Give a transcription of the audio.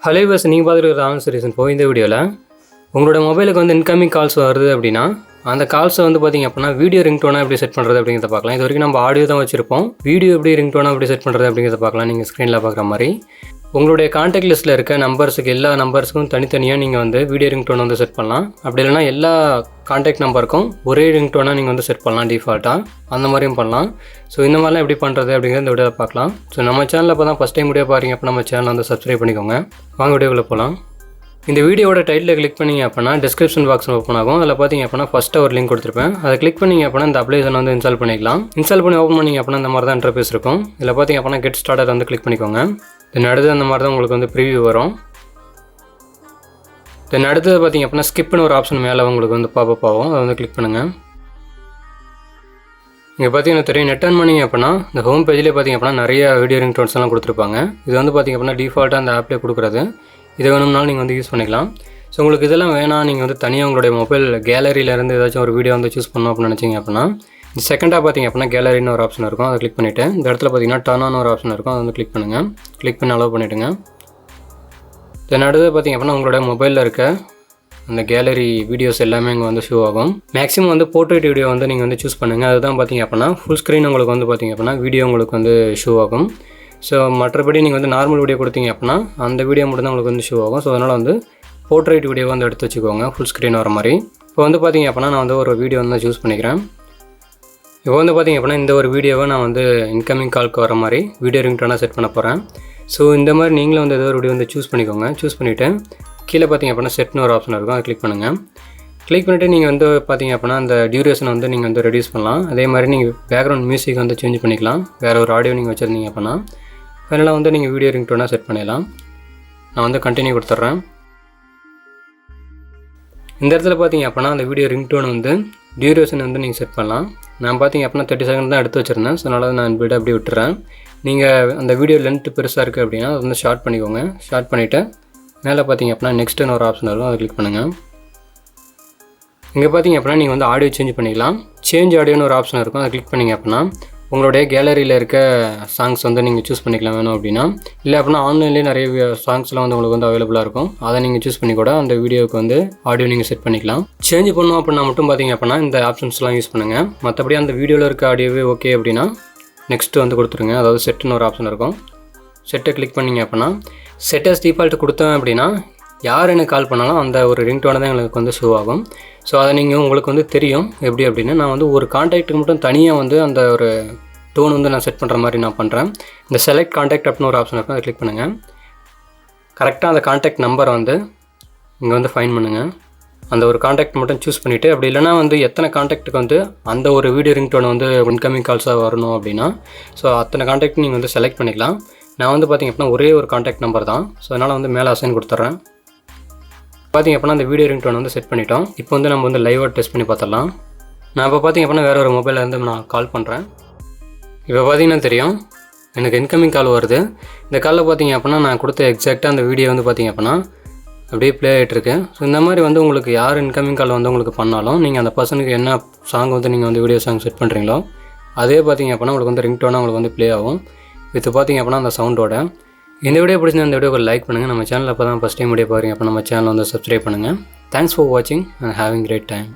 Hello bus நீங்கள் பார்த்துட்டு answer reason போய் இந்த வீடியோவில் உங்களோட மொபைலுக்கு வந்து இன்கமிங் கால்ஸ் வருது அப்படின்னா அந்த கால்ஸை வந்து பார்த்திங்க அப்படின்னா வீடியோ ரிங்டோனாக எப்படி செட் பண்ணுறது அப்படிங்கிறத பார்க்கலாம். இது வரைக்கும் நம்ம ஆடியோ தான் வச்சுருப்போம். வீடியோ எப்படி ரிங்டோனாக எப்படி செட் பண்ணுறது அப்படிங்கிறத பார்க்கலாம். நீங்கள் ஸ்க்ரீனில் பார்க்குற மாதிரி உங்களுடைய கான்டாக்ட் லிஸ்ட்டில் இருக்க நம்பர்ஸுக்கு எல்லா நம்பர்ஸுக்கும் தனித்தனியாக நீங்கள் வந்து வீடியோ ரிங்டோன் வந்து செட் பண்ணலாம். அப்படி இல்லைனா எல்லா கான்டாக்ட் நம்பருக்கும் ஒரே ரிங்டோனாக நீங்கள் வந்து செட் பண்ணலாம் டிஃபால்ட்டாக. அந்த மாதிரியும் பண்ணலாம். ஸோ இந்த மாதிரிலாம் எப்படி பண்ணுறது அப்படிங்கிறத இந்த வீடியோவில் பார்க்கலாம். ஸோ நம்ம சேனலில் இப்போ தான் ஃபஸ்ட் டைம் வீடியோ பாருங்க அப்போ நம்ம சேனலை வந்து சப்ஸ்கிரைப் பண்ணிக்கோங்க. வாங்க வீடியோக்குள்ளே போகலாம். இந்த வீடியோட டைட்டில் கிளிக் பண்ணிங்க அப்படின்னா டிஸ்கிரிப்ஷன் பாக்ஸ் ஓப்பன் ஆகும். அதில் பார்த்திங்க அப்படின்னா ஃபஸ்ட்டு ஒரு லிங்க் கொடுத்துருப்பேன். அதை கிளிக் பண்ணிங்க அப்படின்னா இந்த அப்ளிகேஷன் வந்து இன்ஸ்டால் பண்ணிக்கலாம். இன்ஸ்டால் பண்ணி ஓப்பன் பண்ணிங்க அப்படின்னா இந்த மாதிரி தான் இன்டர்ஃபேஸ் இருக்கும். இதில் பார்த்திங்க அப்படின்னா கெட் ஸ்டார்டர் வந்து கிளிக் பண்ணிக்கோங்க. தென் அடுத்து அந்த மாதிரி தான் உங்களுக்கு வந்து ப்ரிவியூ வரும். தென் அடுத்தது பார்த்திங்க அப்படின்னா ஸ்கிப்னு ஒரு ஆப்ஷன் மேலே உங்களுக்கு வந்து பாப்பப் ஆகும். அதை வந்து கிளிக் பண்ணுங்கள். இங்கே பார்த்தீங்கன்னா தெரியும் நெட் ஆன் பண்ணிங்க அப்படின்னா இந்த ஹோம் பேஜ்லேயே பார்த்திங்க அப்படின்னா நிறைய வீடியோ ரிங்டோன்ஸ் எல்லாம் கொடுத்துருப்பாங்க. இது வந்து பார்த்திங்க அப்படின்னா டிஃபால்ட்டாக அந்த ஆப்லேயே கொடுக்குறது. இதை வேணும்னாலும் நீங்கள் வந்து யூஸ் பண்ணிக்கலாம். ஸோ உங்களுக்கு இதெல்லாம் வேணாம், நீங்கள் வந்து தனியாக உங்களுடைய மொபைல் கேலரியிலேருந்து ஏதாச்சும் ஒரு வீடியோ வந்து சூஸ் பண்ணணும் அப்படின்னு நினச்சிங்க அப்படின்னா இந்த செகண்டாக பார்த்திங்க அப்படின்னா கேலரின்னு ஒரு ஆப்ஷன் இருக்கும். அதை கிளிக் பண்ணிவிட்டு இந்த இடத்துல பார்த்திங்கன்னா டர்ன் ஆன் ஒரு ஆப்ஷன் இருக்கும். அதை வந்து கிளிக் பண்ணுங்கள். கிளிக் பண்ணி அலோவ் பண்ணிவிடுங்க. தென் அடுத்து பார்த்திங்க அப்படின்னா உங்களோட மொபைலில் இருக்க அந்த கேலரி வீடியோஸ் எல்லாமே இங்கே வந்து ஷோ ஆகும். மேக்ஸிமம் வந்து போர்ட்ரேட் வீடியோ வந்து நீங்கள் வந்து சூஸ் பண்ணுங்கள். அதுதான் பார்த்திங்க அப்படின்னா ஃபுல் ஸ்க்ரீன் உங்களுக்கு வந்து பார்த்திங்க அப்படின்னா வீடியோ உங்களுக்கு வந்து ஷோ ஆகும். ஸோ மற்றபடி நீங்கள் வந்து நார்மல் வீடியோ கொடுத்தீங்க அப்படின்னா அந்த வீடியோ மட்டும் தான் உங்களுக்கு வந்து ஷோ ஆகும். ஸோ அதனால் வந்து போர்ட்ரேட் வீடியோ வந்து எடுத்து வச்சுக்கோங்க ஃபுல் ஸ்க்ரீன் வர மாதிரி. இப்போ வந்து பார்த்திங்க அப்படின்னா நான் வந்து ஒரு வீடியோ வந்து சூஸ் பண்ணிக்கிறேன். இப்போ வந்து பார்த்திங்க அப்படின்னா இந்த ஒரு வீடியோவை நான் வந்து இன்கமிங் கால்க்கு வர மாதிரி வீடியோ ரிங்டோனாக செட் பண்ண போகிறேன். ஸோ இந்த மாதிரி நீங்களும் வந்து ஏதோ ஒரு வீடியோ வந்து சூஸ் பண்ணிக்கோங்க. சூஸ் பண்ணிவிட்டு கீழே பார்த்திங்க அப்படின்னா செட்னு ஒரு ஆப்ஷன் இருக்கும். அதை கிளிக் பண்ணுங்கள். கிளிக் பண்ணிவிட்டு நீங்கள் வந்து பார்த்திங்க அப்படின்னா அந்த டியூரேஷன் வந்து நீங்கள் வந்து ரெடியூஸ் பண்ணலாம். அதே மாதிரி நீங்கள் பேக்ரவுண்ட் மியூசிக் வந்து சேஞ்ச் பண்ணிக்கலாம். வேறு ஒரு ஆடியோ நீங்கள் வச்சுருந்தீங்க அப்படின்னா ஃபைனலாக வந்து நீங்கள் வீடியோ ரிங்டோனாக செட் பண்ணிடலாம். நான் வந்து கண்டினியூ கொடுத்துட்றேன். இந்த இடத்துல பார்த்திங்க அப்படின்னா அந்த வீடியோ ரிங்டோன் வந்து டியூரேஷன் வந்து நீங்கள் செட் பண்ணலாம். நான் பார்த்திங்க அப்படின்னா 30 செகண்ட் தான் எடுத்து வச்சுருந்தேன். ஸோ அதனால் நான் வீடியோ அப்படியே விட்டுறேன். நீங்கள் அந்த வீடியோ லென்த் பெருசாக இருக்குது அப்படின்னா அதை வந்து ஷார்ட் பண்ணிக்கோங்க. ஷார்ட் பண்ணிவிட்டு மேலே பார்த்திங்க அப்படின்னா நெக்ஸ்ட்டுன்னு ஒரு ஆப்ஷன் இருக்கும். அதை கிளிக் பண்ணுங்கள். இங்கே பார்த்திங்க அப்படின்னா நீங்கள் வந்து ஆடியோ சேஞ்ச் பண்ணிக்கலாம். சேஞ்ச் ஆடியோன்னு ஒரு ஆப்ஷன் இருக்கும். அதை கிளிக் பண்ணிங்க அப்படின்னா உங்களுடைய கேலரியில் இருக்க சாங்ஸ் வந்து நீங்கள் சூஸ் பண்ணிக்கலாம் வேணும் அப்படின்னா. இல்லை அப்படின்னா ஆன்லைன்லேயே நிறைய சாங்ஸ்லாம் வந்து உங்களுக்கு வந்து அவைலபிளாக இருக்கும். அதை நீங்கள் சூஸ் பண்ணி கூட அந்த வீடியோவுக்கு வந்து ஆடியோ நீங்கள் செட் பண்ணிக்கலாம். சேஞ்ச் பண்ணணும் அப்படின்னா மட்டும் பார்த்திங்க அப்படின்னா இந்த ஆப்ஷன்ஸ்லாம் யூஸ் பண்ணுங்கள். மற்றபடி அந்த வீடியோவில் இருக்க ஆடியோவே ஓகே அப்படின்னா நெக்ஸ்ட்டு வந்து கொடுத்துருங்க. அதாவது செட்டுன்னு ஒரு ஆப்ஷன் இருக்கும். செட்டை கிளிக் பண்ணிங்க அப்படின்னா செட்டஸ் டிஃபால்ட் கொடுத்தேன் அப்படின்னா யார் எனக்கு கால் பண்ணாலும் அந்த ஒரு ரிங்டோனை தான் எங்களுக்கு வந்து ஷோ ஆகும். ஸோ அதை நீங்கள் உங்களுக்கு வந்து தெரியும் எப்படி அப்படின்னு. நான் வந்து ஒரு கான்டாக்ட்டுக்கு மட்டும் தனியாக வந்து அந்த ஒரு டோன் வந்து நான் செட் பண்ணுற மாதிரி நான் பண்ணுறேன். இந்த செலக்ட் கான்டாக்ட் அப்படின்னு ஒரு ஆப்ஷன் இருக்கும். அதை கிளிக் பண்ணுங்கள். கரெக்டாக அந்த கான்டாக்ட் நம்பரை வந்து இங்கே வந்து ஃபைன் பண்ணுங்கள். அந்த ஒரு கான்டாக்ட் மட்டும் சூஸ் பண்ணிவிட்டு அப்படி இல்லைனா வந்து எத்தனை கான்டாக்ட்டுக்கு வந்து அந்த ஒரு வீடியோ ரிங்டோன் வந்து இன்கமிங் கால்ஸாக வரணும் அப்படின்னா ஸோ அத்தனை கான்டாக்ட் நீங்கள் வந்து செலக்ட் பண்ணிக்கலாம். நான் வந்து பார்த்திங்க அப்படின்னா ஒரே ஒரு கான்டாக்ட் நம்பர் தான். ஸோ அதனால் வந்து மேலே அசைன் கொடுத்துட்றேன். பார்த்திங்க அப்படின்னா அந்த வீடியோ ரிங்டோன் வந்து செட் பண்ணிட்டோம். இப்போ வந்து நம்ம வந்து லைவாக டெஸ்ட் பண்ணி பார்த்துடலாம். நான் இப்போ பார்த்திங்க அப்படின்னா வேறு ஒரு மொபைலில் இருந்து நான் கால் பண்ணுறேன். இப்போ பார்த்திங்கன்னா தெரியும் எனக்கு இன்கமிங் கால் வருது. இந்த காலில் பார்த்திங்க அப்படின்னா நான் கொடுத்த எக்ஸாக்டாக அந்த வீடியோ வந்து பார்த்திங்க அப்படின்னா அப்படியே ப்ளே ஆகிட்டுருக்கு. ஸோ இந்த மாதிரி வந்து உங்களுக்கு யார் இன்கமிங் கால் வந்து உங்களுக்கு பண்ணாலும் நீங்கள் அந்த பர்சனுக்கு என்ன சாங் வந்து நீங்கள் வந்து வீடியோ சாங் செட் பண்ணுறீங்களோ அதே பார்த்திங்க அப்படின்னா உங்களுக்கு வந்து ரிங்டோனாக உங்களுக்கு வந்து ப்ளே ஆகும். இது பார்த்திங்க அப்படின்னா அந்த சவுண்டோட. இந்த வீடியோ பிடிச்சிருந்தா இந்த வீடியோக்கு லைக் பண்ணுங்கள். நம்ம சேனலில் இப்போ தான் ஃபஸ்ட் டைம் வீடியோ பாருங்க அப்போ நம்ம சேனலை வந்து சப்ஸ்கிரைப் பண்ணுங்கள். தேங்க்ஸ் ஃபார் வாட்சிங் அண்ட் ஹேவிங் கிரேட் டைம்.